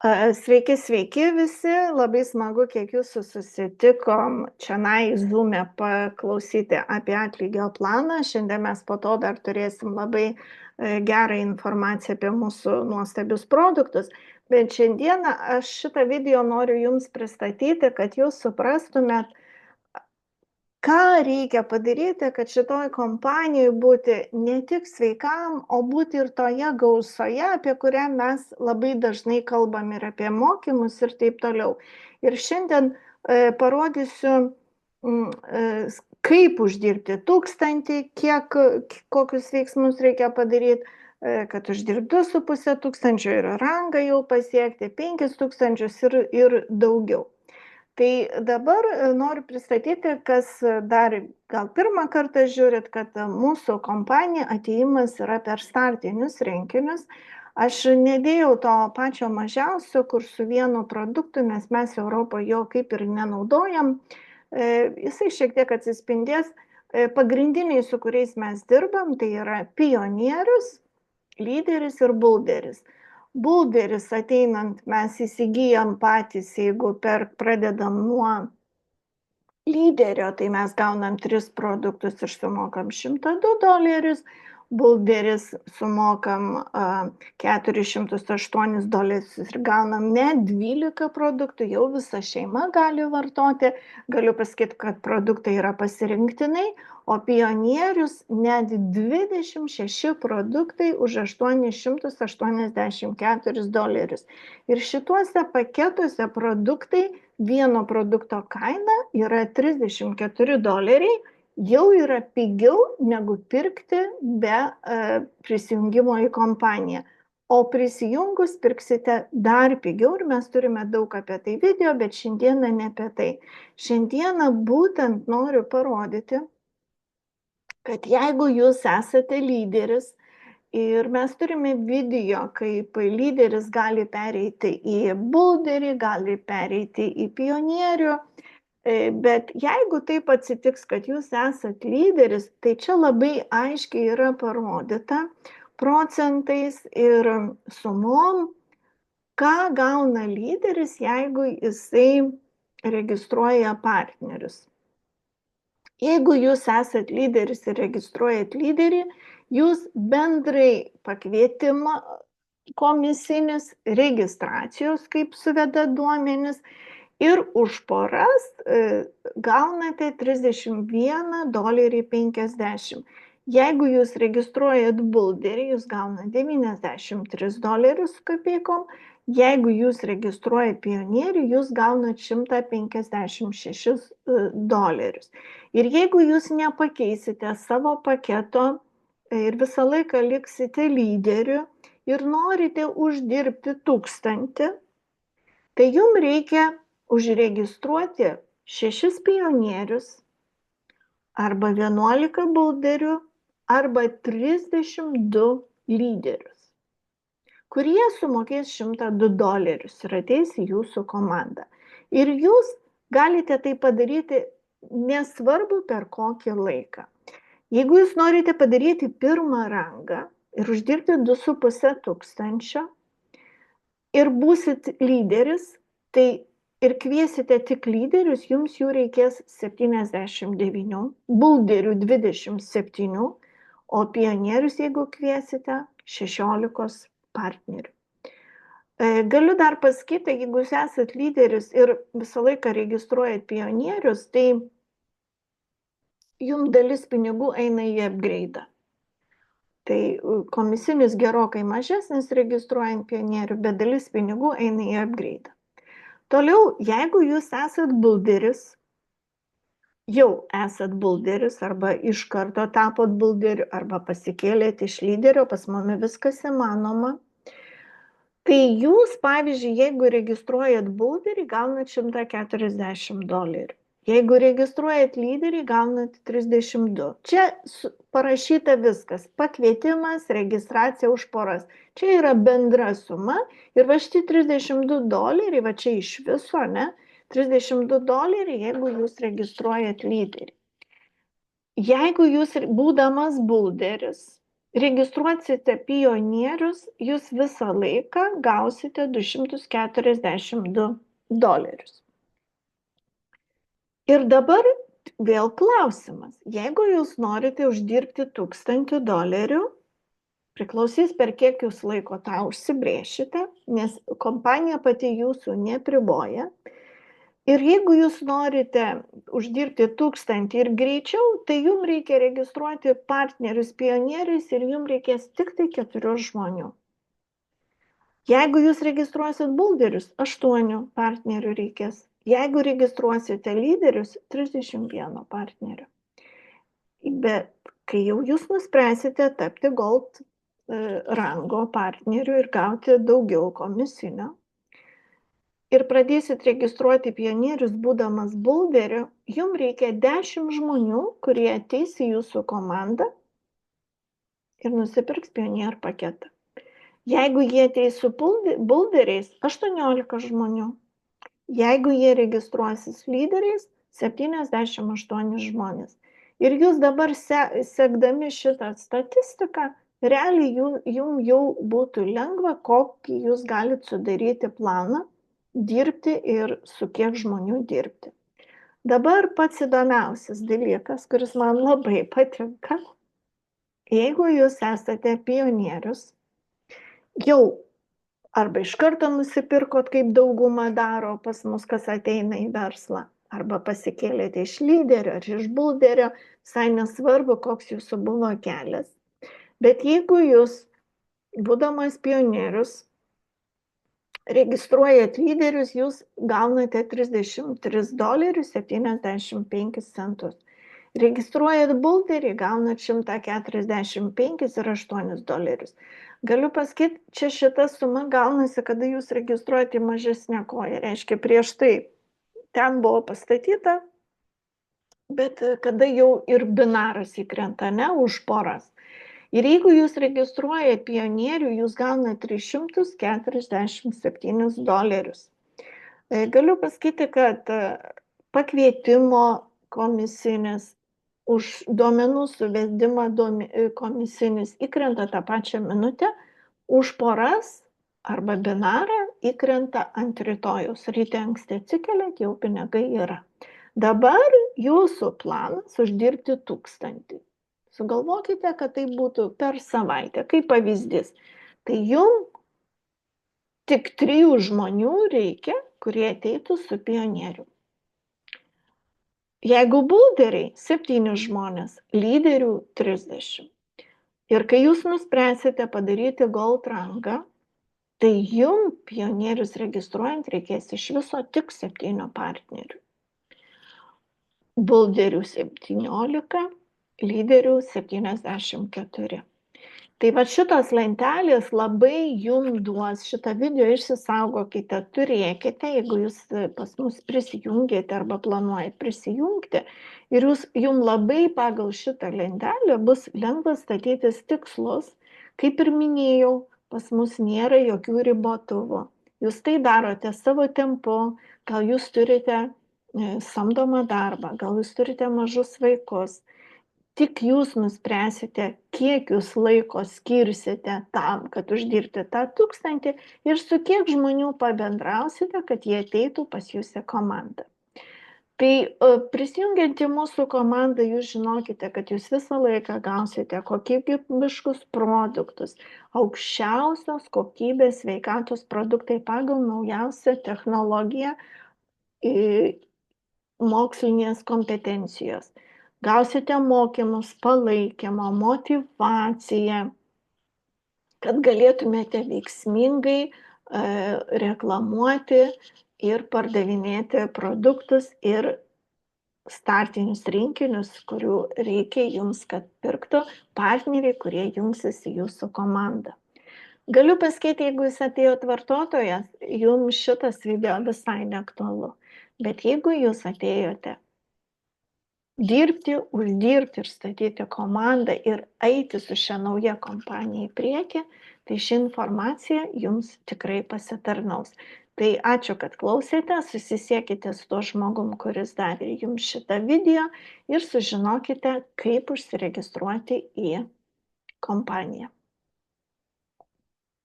Sveiki, sveiki visi, labai smagu, kiek jūsų susitikom čionai Zoom'e paklausyti apie atlygio planą. Šiandien mes po to dar turėsim labai gerą informaciją apie mūsų nuostabius produktus. Bet šiandieną aš šitą video noriu jums pristatyti, kad jūs suprastumėt, ką reikia padaryti, kad šitoj kompanijoj būti ne tik sveikam, o būti ir toje gausoje, apie kurią mes labai dažnai kalbam ir apie mokymus ir taip toliau. Ir šiandien parodysiu, kaip uždirbti 1000, kokius veiksmus reikia padaryti, kad uždirbti 2500 ir rangą jau pasiekti 5000 ir daugiau. Tai dabar noriu pristatyti, kas dar gal pirmą kartą žiūrit, kad mūsų kompanija atėjimas yra per startinius renginius. Aš nedėjau to pačio mažiausio, kur su vienu produktu, nes mes Europoje jo kaip ir nenaudojam. Jisai šiek tiek atsispindės. Pagrindiniai, su kuriais mes dirbam, tai yra pionierius, lyderis ir bulderis. Bulderis ateinant mes įsigijam patys, jeigu pradedam nuo lyderio, tai mes gaunam 3 produktus ir sumokam $102. Bulderis sumokam $408 ir gaunam net 12 produktų, jau visa šeima gali vartoti. Galiu pasakyti, kad produktai yra pasirinktinai, o pionierius net 26 produktai už $884. Ir šituose paketuose produktai, vieno produkto kaina yra $34, jau yra pigiau negu pirkti be prisijungimo į kompaniją. O prisijungus pirksite dar pigiau ir mes turime daug apie tai video, bet šiandieną ne apie tai. Šiandieną būtent noriu parodyti, kad jeigu jūs esate lyderis ir mes turime video, kaip lyderis gali pereiti į bulderį, gali pereiti į pionierių, bet jeigu taip atsitiks, kad jūs esat lyderis, tai čia labai aiškiai yra parodyta procentais ir sumom, ką gauna lyderis, jeigu jisai registruoja partnerius. Jeigu jūs esat lyderis ir registruojat lyderį, jūs bendrai pakvietimą komisinis, registracijos, kaip suveda duomenis, ir už poras gaunate $31.50. Jeigu jūs registruojat bulderį, jūs gaunate $93 su kapeikom. Jeigu jūs registruojat pionierių, jūs gaunat $156. Ir jeigu jūs nepakeisite savo paketo ir visą laiką liksite lyderiu ir norite uždirbti 1000, tai jums reikia užregistruoti 6 pionierius arba 11 bulderių arba 32 lyderius, kurie sumokės $102 ir ateis į jūsų komandą. Ir jūs galite tai padaryti nesvarbu per kokį laiką. Jeigu jūs norite padaryti pirmą rangą ir uždirbti 2500 ir būsit lyderis, tai ir kviesite tik lyderius, jums jų reikės 79, bulderių 27, o pionierius, jeigu kviesite, 16 partnerių. Galiu dar pasakyti, jeigu jūs esat lyderis ir visą laiką registruojat pionierius, tai jums dalis pinigų eina į upgrade'ą. Tai komisinis gerokai mažesnis registruojant pionierių, bet dalis pinigų eina į upgrade'ą. Toliau, jeigu jūs esat bulderis, jau esat bulderis arba iš karto tapot bulderiu arba pasikėlėt iš lyderio, pas mumi viskas įmanoma, tai jūs, pavyzdžiui, jeigu registruojat bulderį, gaunat $140. Jeigu registruojat lyderį, gaunat 32. Čia parašyta viskas. Pakvietimas, registracija už poras. Čia yra bendra suma ir va šitie $32, va čia iš viso, ne? $32, jeigu jūs registruojat lyderį. Jeigu jūs būdamas bulderis registruosite pionierius, jūs visą laiką gausite $242. Ir dabar vėl klausimas. Jeigu jūs norite uždirbti $1000, priklausys per kiek jūs laiko tą užsibrėšite, nes kompanija pati jūsų nepriboja. Ir jeigu jūs norite uždirbti 1000 ir greičiau, tai jums reikia registruoti partnerius pionieriais ir jums reikės tik tai 4 žmonių. Jeigu jūs registruosit bulderius, 8 partnerių reikės. Jeigu registruosite lyderius, 31 partnerio. Bet kai jau jūs nuspręsite tapti gold rango partneriu ir gauti daugiau komisinio, ir pradėsit registruoti pionierius būdamas bulderiu, jums reikia 10 žmonių, kurie ateis į jūsų komandą ir nusipirks pionierių paketą. Jeigu jie ateis su bulderiais, 18 žmonių. Jeigu jie registruosis lyderiais, 78 žmonės. Ir jūs dabar sekdami šitą statistiką, realiai jums jau būtų lengva, kokį jūs galite sudaryti planą, dirbti ir su kiek žmonių dirbti. Dabar pats įdomiausias dalykas, kuris man labai patinka, jeigu jūs esate pionierius, jau arba iš karto nusipirkot, kaip dauguma daro pas mus, kas ateina į verslą, arba pasikėlėte iš lyderio ar iš bulderio, visai nesvarbu, koks jūsų buvo kelias. Bet jeigu jūs, būdamas pionierius, registruojat lyderius, jūs gaunate $33.75. Registruojat bulderį, gaunat $145.08. Galiu pasakyti, čia šita suma gaunasi, kada jūs registruojate mažesnę koją. Reiškia, prieš tai ten buvo pastatyta, bet kada jau ir binaras įkrenta, ne, už poras. Ir jeigu jūs registruojate pionierių, jūs gaunate $347. Galiu pasakyti, kad pakvietimo komisinis, už duomenų suvedimą komisinis įkrenta tą pačią minutę, už poras arba binarą įkrenta ant rytojaus. Ryte anksti atsikeliat, jau pinigai yra. Dabar jūsų planas uždirbti 1000. Sugalvokite, kad tai būtų per savaitę, kaip pavyzdys. Tai jums tik 3 žmonių reikia, kurie ateitų su pionieriu. Jeigu bulderiai, 7 žmonės, lyderių 30. Ir kai jūs nuspręsite padaryti gold rangą, tai jums pionierius registruojant reikės iš viso tik 7 partnerių. Bulderių 17, lyderių 74. Tai va šitos lentelės labai jums duos, šitą video išsisaugokite, turėkite, jeigu jūs pas mus prisijungėte arba planuojate prisijungti, ir jums labai pagal šitą lentelę bus lengva statytis tikslus. Kaip ir minėjau, pas mus nėra jokių ribotuvų. Jūs tai darote savo tempu, gal jūs turite samdomą darbą, gal jūs turite mažus vaikus. Tik jūs nuspręsite, kiek jūs laiko skirsite tam, kad uždirbti tą 1000 ir su kiek žmonių pabendrausite, kad jie ateitų pas jūs į komandą. Tai prisijungiant į mūsų komandą, jūs žinokite, kad jūs visą laiką gausite kokybiškus produktus, aukščiausios kokybės sveikatos produktai pagal naujausią technologiją, mokslinės kompetencijos. Gausite mokymus, palaikymą, motivaciją, kad galėtumėte veiksmingai reklamuoti ir pardavinėti produktus ir startinius rinkinius, kurių reikia jums, kad pirktų partneriai, kurie jungsis į jūsų komandą. Galiu pasakyti, jeigu jūs atėjot vartotojas, jums šitas video visai neaktualu. Bet jeigu jūs atėjote dirbti, uždirbti ir statyti komandą ir eiti su šia nauja kompanija į priekį, tai ši informacija jums tikrai pasitarnaus. Tai ačiū, kad klausėte, susisiekite su tuo žmogum, kuris davė jums šitą video ir sužinokite, kaip užsiregistruoti į kompanija.